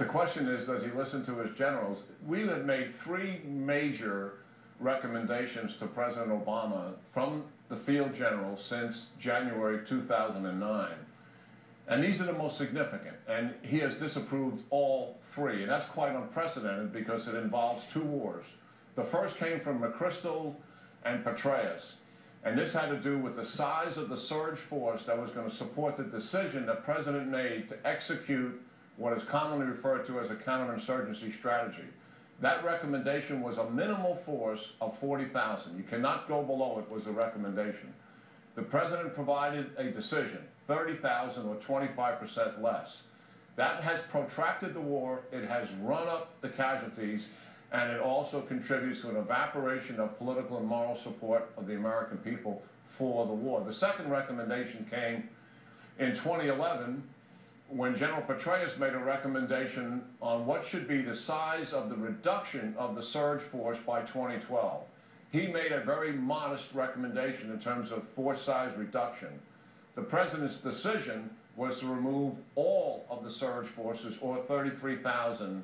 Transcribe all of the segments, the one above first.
the question is, does he listen to his generals? We have made three major recommendations to President Obama from the field generals since January 2009. And these are the most significant, and he has disapproved all three, and that's quite unprecedented because it involves two wars. The first came from McChrystal and Petraeus, and this had to do with the size of the surge force that was going to support the decision the president made to execute what is commonly referred to as a counterinsurgency strategy. That recommendation was a minimal force of 40,000. You cannot go below it, was the recommendation. The president provided a decision, 30,000 or 25% less. That has protracted the war, it has run up the casualties, and it also contributes to an evaporation of political and moral support of the American people for the war. The second recommendation came in 2011 when General Petraeus made a recommendation on what should be the size of the reduction of the surge force by 2012. He made a very modest recommendation in terms of force size reduction. The president's decision was to remove all of the surge forces, or 33,000,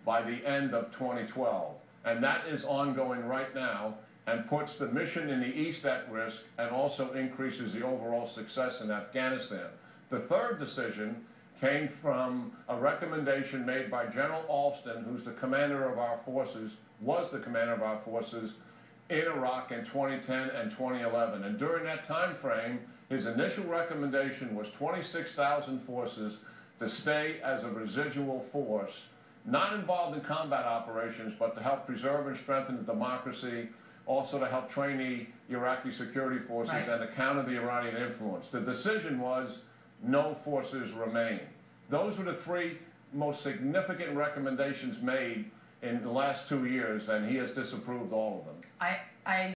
by the end of 2012. And that is ongoing right now and puts the mission in the East at risk and also increases the overall success in Afghanistan. The third decision came from a recommendation made by General Alston, who's the commander of our forces, was the commander of our forces in Iraq in 2010 and 2011. And during that time frame, his initial recommendation was 26,000 forces to stay as a residual force, not involved in combat operations, but to help preserve and strengthen the democracy, also to help train the Iraqi security forces and to counter the Iranian influence. The decision was no forces remain. Those were the three most significant recommendations made in the last 2 years, and he has disapproved all of them. I